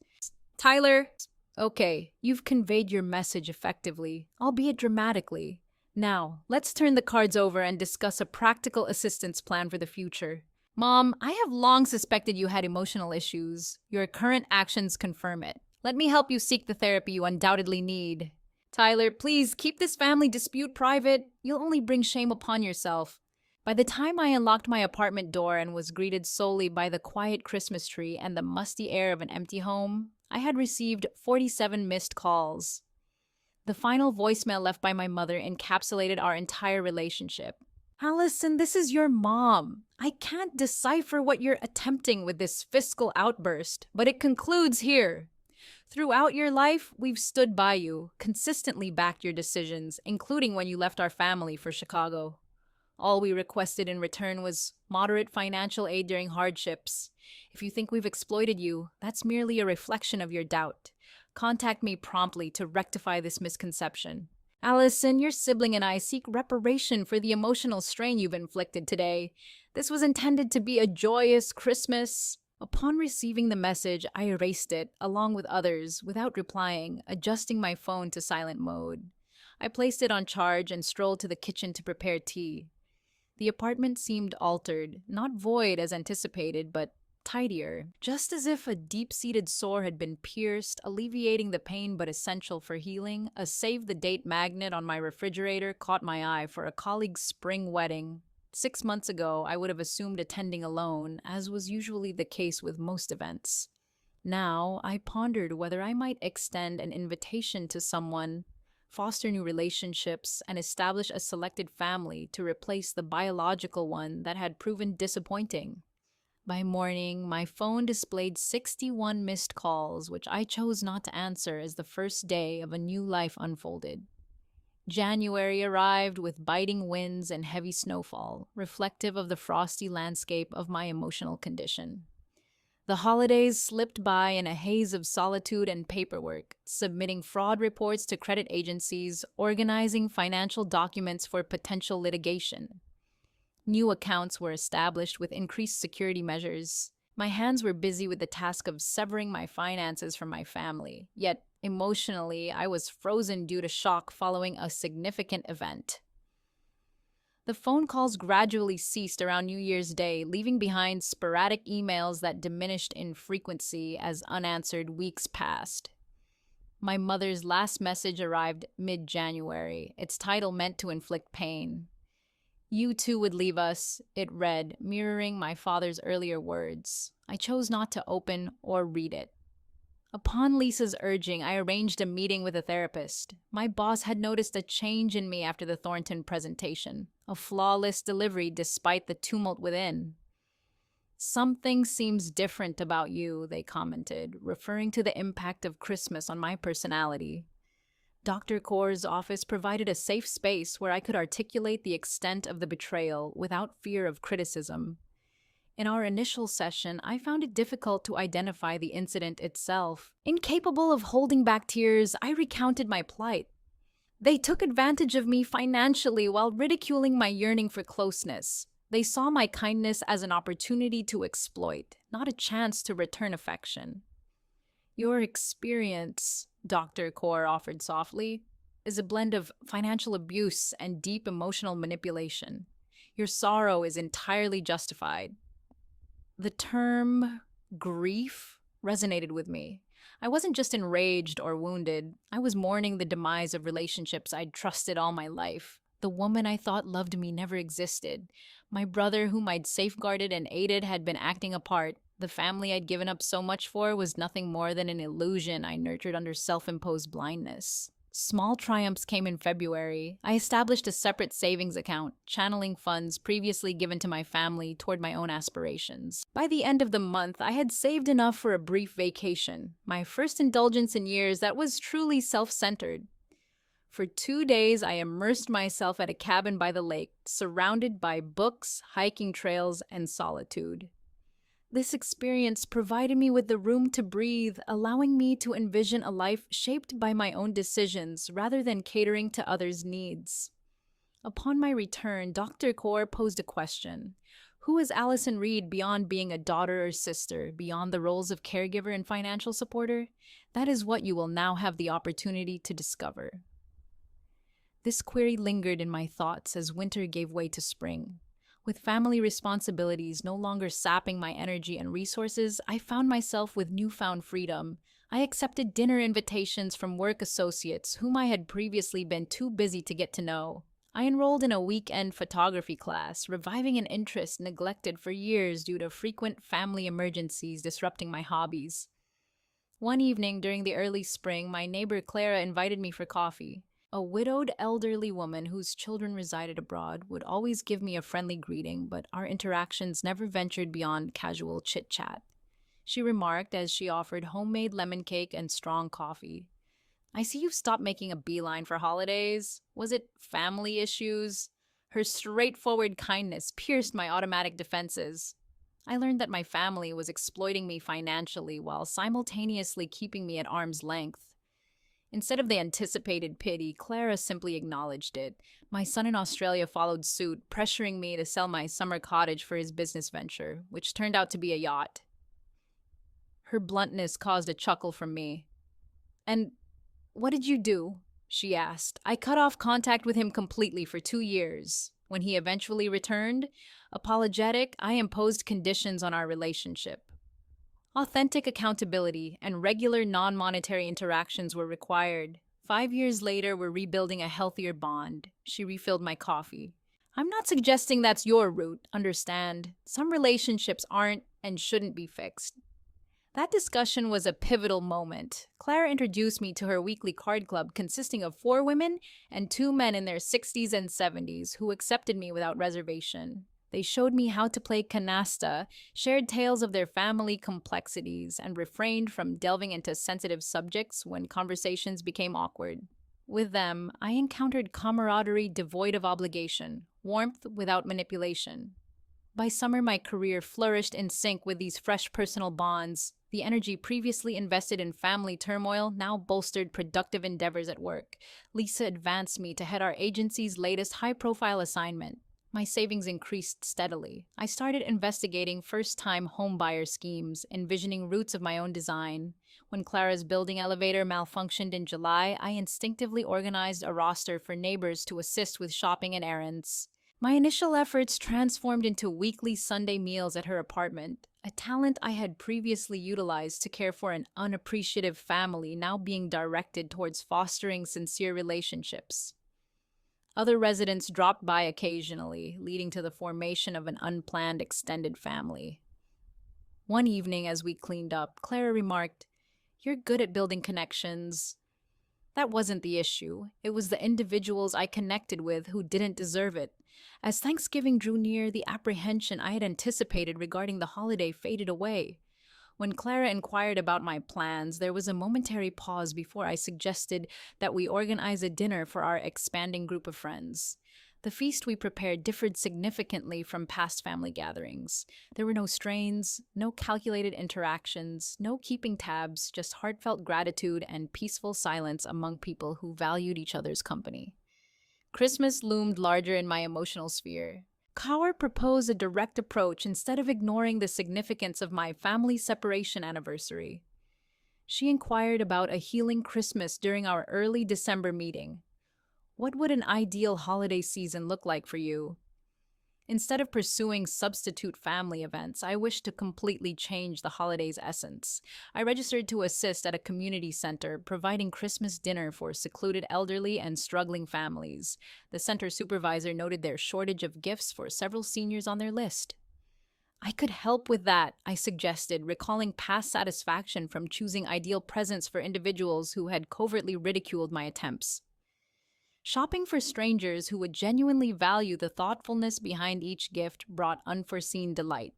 Tyler, okay, you've conveyed your message effectively, albeit dramatically. Now, let's turn the cards over and discuss a practical assistance plan for the future. Mom, I have long suspected you had emotional issues. Your current actions confirm it. Let me help you seek the therapy you undoubtedly need. Tyler, please keep this family dispute private. You'll only bring shame upon yourself. By the time I unlocked my apartment door and was greeted solely by the quiet Christmas tree and the musty air of an empty home, I had received 47 missed calls. The final voicemail left by my mother encapsulated our entire relationship. Allison, this is your mom. I can't decipher what you're attempting with this fiscal outburst, but it concludes here. Throughout your life, we've stood by you, consistently backed your decisions, including when you left our family for Chicago. All we requested in return was moderate financial aid during hardships. If you think we've exploited you, that's merely a reflection of your doubt. Contact me promptly to rectify this misconception. Allison, your sibling and I seek reparation for the emotional strain you've inflicted today. This was intended to be a joyous Christmas. Upon receiving the message, I erased it, along with others, without replying, adjusting my phone to silent mode. I placed it on charge and strolled to the kitchen to prepare tea. The apartment seemed altered, not void as anticipated, but tidier, just as if a deep-seated sore had been pierced, alleviating the pain but essential for healing. A save-the-date magnet on my refrigerator caught my eye for a colleague's spring wedding. 6 months ago, I would have assumed attending alone, as was usually the case with most events. Now, I pondered whether I might extend an invitation to someone, foster new relationships, and establish a selected family to replace the biological one that had proven disappointing. By morning, my phone displayed 61 missed calls, which I chose not to answer as the first day of a new life unfolded. January arrived with biting winds and heavy snowfall, reflective of the frosty landscape of my emotional condition. The holidays slipped by in a haze of solitude and paperwork, submitting fraud reports to credit agencies, organizing financial documents for potential litigation. New accounts were established with increased security measures. My hands were busy with the task of severing my finances from my family, yet emotionally, I was frozen due to shock following a significant event. The phone calls gradually ceased around New Year's Day, leaving behind sporadic emails that diminished in frequency as unanswered weeks passed. My mother's last message arrived mid-January. Its title meant to inflict pain. "You too would leave us," it read, mirroring my father's earlier words. I chose not to open or read it. Upon Lisa's urging, I arranged a meeting with a therapist. My boss had noticed a change in me after the Thornton presentation, a flawless delivery despite the tumult within. "Something seems different about you," they commented, referring to the impact of Christmas on my personality. Dr. Kaur's office provided a safe space where I could articulate the extent of the betrayal without fear of criticism. In our initial session, I found it difficult to identify the incident itself. Incapable of holding back tears, I recounted my plight. "They took advantage of me financially while ridiculing my yearning for closeness. They saw my kindness as an opportunity to exploit, not a chance to return affection." "Your experience," Dr. Kaur offered softly, "is a blend of financial abuse and deep emotional manipulation. Your sorrow is entirely justified." The term grief resonated with me. I wasn't just enraged or wounded. I was mourning the demise of relationships I'd trusted all my life. The woman I thought loved me never existed. My brother, whom I'd safeguarded and aided, had been acting a part. The family I'd given up so much for was nothing more than an illusion I nurtured under self-imposed blindness. Small triumphs came in February. I established a separate savings account, channeling funds previously given to my family toward my own aspirations. By the end of the month, I had saved enough for a brief vacation, my first indulgence in years that was truly self-centered. For 2 days, I immersed myself at a cabin by the lake, surrounded by books, hiking trails, and solitude. This experience provided me with the room to breathe, allowing me to envision a life shaped by my own decisions rather than catering to others' needs. Upon my return, Dr. Kaur posed a question. Who is Allison Reed beyond being a daughter or sister, beyond the roles of caregiver and financial supporter? That is what you will now have the opportunity to discover. This query lingered in my thoughts as winter gave way to spring. With family responsibilities no longer sapping my energy and resources, I found myself with newfound freedom. I accepted dinner invitations from work associates whom I had previously been too busy to get to know. I enrolled in a weekend photography class, reviving an interest neglected for years due to frequent family emergencies disrupting my hobbies. One evening during the early spring, my neighbor Clara invited me for coffee. A widowed elderly woman whose children resided abroad would always give me a friendly greeting, but our interactions never ventured beyond casual chit-chat. She remarked as she offered homemade lemon cake and strong coffee. "I see you've stopped making a beeline for holidays. Was it family issues?" Her straightforward kindness pierced my automatic defenses. I learned that my family was exploiting me financially while simultaneously keeping me at arm's length. Instead of the anticipated pity, Clara simply acknowledged it. My son in Australia followed suit, pressuring me to sell my summer cottage for his business venture, which turned out to be a yacht. Her bluntness caused a chuckle from me. "And what did you do?" she asked. "I cut off contact with him completely for 2 years. When he eventually returned, apologetic, I imposed conditions on our relationship. Authentic accountability and regular non-monetary interactions were required. 5 years later, we're rebuilding a healthier bond." She refilled my coffee. "I'm not suggesting that's your route, understand. Some relationships aren't and shouldn't be fixed." That discussion was a pivotal moment. Clara introduced me to her weekly card club consisting of 4 women and 2 men in their 60s and 70s who accepted me without reservation. They showed me how to play canasta, shared tales of their family complexities, and refrained from delving into sensitive subjects when conversations became awkward. With them, I encountered camaraderie devoid of obligation, warmth without manipulation. By summer, my career flourished in sync with these fresh personal bonds. The energy previously invested in family turmoil now bolstered productive endeavors at work. Lisa advanced me to head our agency's latest high profile assignment. My savings increased steadily. I started investigating first time homebuyer schemes, envisioning routes of my own design. When Clara's building elevator malfunctioned in July, I instinctively organized a roster for neighbors to assist with shopping and errands. My initial efforts transformed into weekly Sunday meals at her apartment, a talent I had previously utilized to care for an unappreciative family now being directed towards fostering sincere relationships. Other residents dropped by occasionally, leading to the formation of an unplanned extended family. One evening, as we cleaned up, Clara remarked, "You're good at building connections." That wasn't the issue. It was the individuals I connected with who didn't deserve it. As Thanksgiving drew near, the apprehension I had anticipated regarding the holiday faded away. When Clara inquired about my plans, there was a momentary pause before I suggested that we organize a dinner for our expanding group of friends. The feast we prepared differed significantly from past family gatherings. There were no strains, no calculated interactions, no keeping tabs, just heartfelt gratitude and peaceful silence among people who valued each other's company. Christmas loomed larger in my emotional sphere. Kaur proposed a direct approach instead of ignoring the significance of my family separation anniversary. She inquired about a healing Christmas during our early December meeting. What would an ideal holiday season look like for you? Instead of pursuing substitute family events, I wished to completely change the holiday's essence. I registered to assist at a community center, providing Christmas dinner for secluded elderly and struggling families. The center supervisor noted their shortage of gifts for several seniors on their list. I could help with that, I suggested, recalling past satisfaction from choosing ideal presents for individuals who had covertly ridiculed my attempts. Shopping for strangers who would genuinely value the thoughtfulness behind each gift brought unforeseen delight.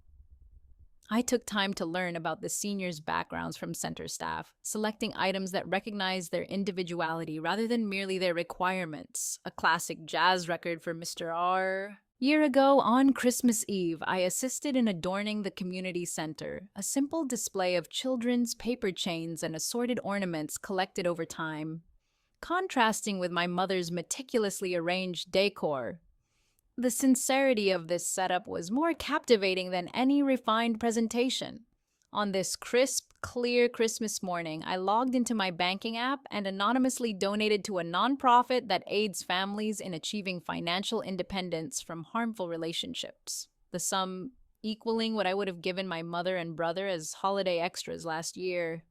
I took time to learn about the seniors' backgrounds from center staff, selecting items that recognized their individuality rather than merely their requirements. A classic jazz record for Mr. R. Year ago, on Christmas Eve, I assisted in adorning the community center, a simple display of children's paper chains and assorted ornaments collected over time, contrasting with my mother's meticulously arranged decor. The sincerity of this setup was more captivating than any refined presentation. On this crisp, clear Christmas morning, I logged into my banking app and anonymously donated to a nonprofit that aids families in achieving financial independence from harmful relationships. The sum equaling what I would have given my mother and brother as holiday extras last year.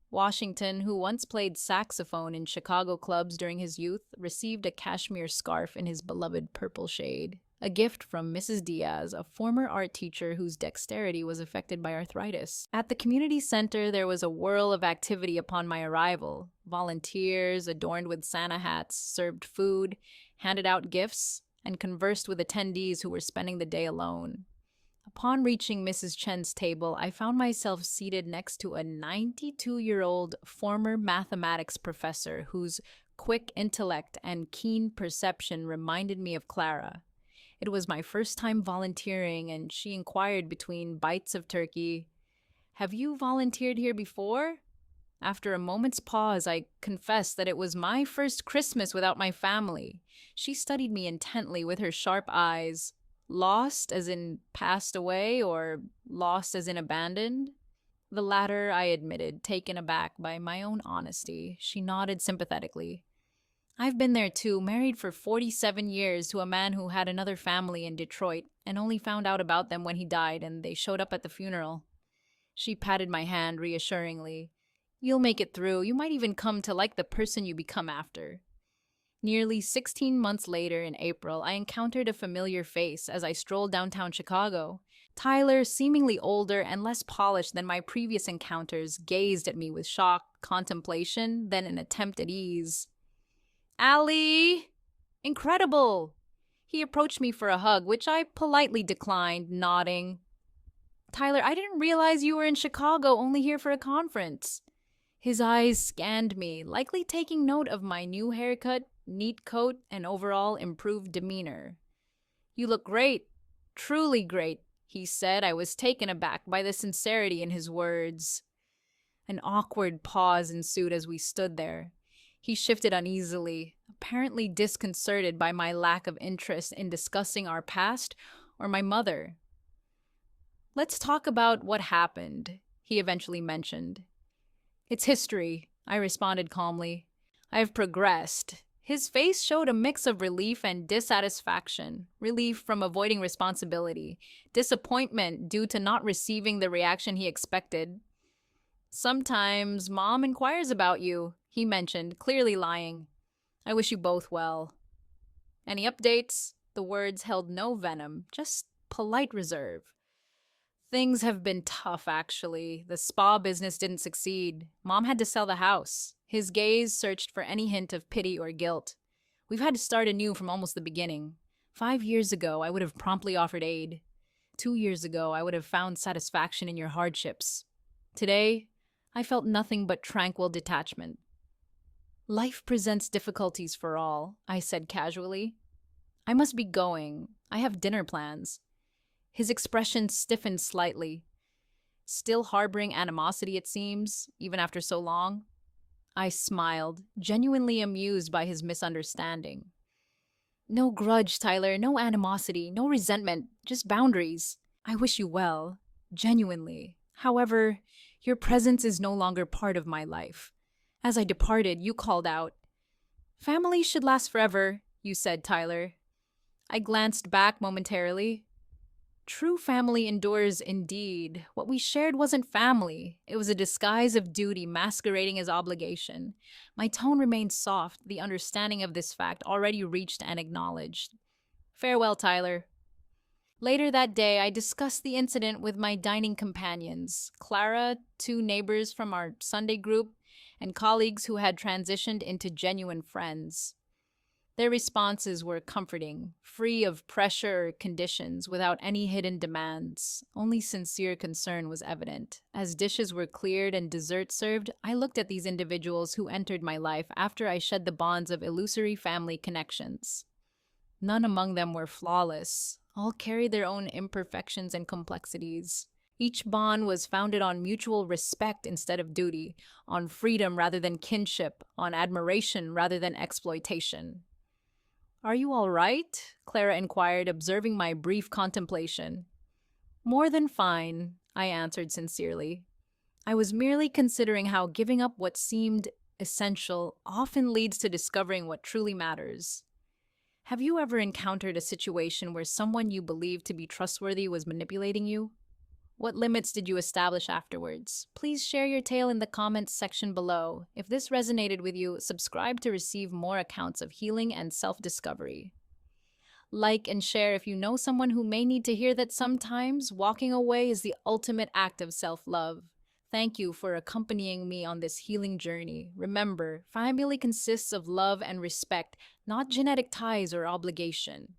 Washington, who once played saxophone in Chicago clubs during his youth, received a cashmere scarf in his beloved purple shade, a gift from Mrs. Diaz, a former art teacher whose dexterity was affected by arthritis. At the community center, there was a whirl of activity upon my arrival. Volunteers, adorned with Santa hats, served food, handed out gifts, and conversed with attendees who were spending the day alone. Upon reaching Mrs. Chen's table, I found myself seated next to a 92-year-old former mathematics professor whose quick intellect and keen perception reminded me of Clara. It was my first time volunteering, and she inquired between bites of turkey, "Have you volunteered here before?" After a moment's pause, I confessed that it was my first Christmas without my family. She studied me intently with her sharp eyes. Lost as in passed away, or lost as in abandoned? The latter, I admitted, taken aback by my own honesty. She nodded sympathetically. I've been there too, married for 47 years to a man who had another family in Detroit, and only found out about them when he died and they showed up at the funeral. She patted my hand reassuringly. You'll make it through. You might even come to like the person you become after. Nearly 16 months later, in April, I encountered a familiar face as I strolled downtown Chicago. Tyler, seemingly older and less polished than my previous encounters, gazed at me with shock, contemplation, then an attempt at ease. "Allie! Incredible!" He approached me for a hug, which I politely declined, nodding. "Tyler, I didn't realize you were in Chicago, only here for a conference." His eyes scanned me, likely taking note of my new haircut, neat coat, and overall improved demeanor. "You look great." Truly great, he said. I was taken aback by the sincerity in his words. An awkward pause ensued as we stood there. He shifted uneasily, apparently disconcerted by my lack of interest in discussing our past or my mother. Let's talk about what happened, he eventually mentioned. It's history, I responded calmly. I have progressed. His face showed a mix of relief and dissatisfaction. Relief from avoiding responsibility, disappointment due to not receiving the reaction he expected. Sometimes Mom inquires about you, he mentioned, clearly lying. I wish you both well. Any updates? The words held no venom, just polite reserve. Things have been tough, actually. The spa business didn't succeed. Mom had to sell the house. His gaze searched for any hint of pity or guilt. We've had to start anew from almost the beginning. 5 years ago, I would have promptly offered aid. 2 years ago, I would have found satisfaction in your hardships. Today, I felt nothing but tranquil detachment. Life presents difficulties for all, I said casually. I must be going. I have dinner plans. His expression stiffened slightly. Still harboring animosity, it seems, even after so long. I smiled, genuinely amused by his misunderstanding. No grudge, Tyler, no animosity, no resentment, just boundaries. I wish you well, genuinely. However, your presence is no longer part of my life. As I departed, you called out, "Family should last forever," you said, Tyler. I glanced back momentarily. True family endures indeed. What we shared wasn't family. It was a disguise of duty masquerading as obligation. My tone remained soft, the understanding of this fact already reached and acknowledged. Farewell, Tyler. Later that day, I discussed the incident with my dining companions, Clara, 2 neighbors from our Sunday group, and colleagues who had transitioned into genuine friends. Their responses were comforting, free of pressure or conditions, without any hidden demands. Only sincere concern was evident. As dishes were cleared and dessert served, I looked at these individuals who entered my life after I shed the bonds of illusory family connections. None among them were flawless. All carried their own imperfections and complexities. Each bond was founded on mutual respect instead of duty, on freedom rather than kinship, on admiration rather than exploitation. Are you all right? Clara inquired, observing my brief contemplation. More than fine, I answered sincerely. I was merely considering how giving up what seemed essential often leads to discovering what truly matters. Have you ever encountered a situation where someone you believed to be trustworthy was manipulating you? What limits did you establish afterwards? Please share your tale in the comments section below. If this resonated with you, subscribe to receive more accounts of healing and self-discovery. Like and share if you know someone who may need to hear that sometimes walking away is the ultimate act of self-love. Thank you for accompanying me on this healing journey. Remember, family consists of love and respect, not genetic ties or obligation.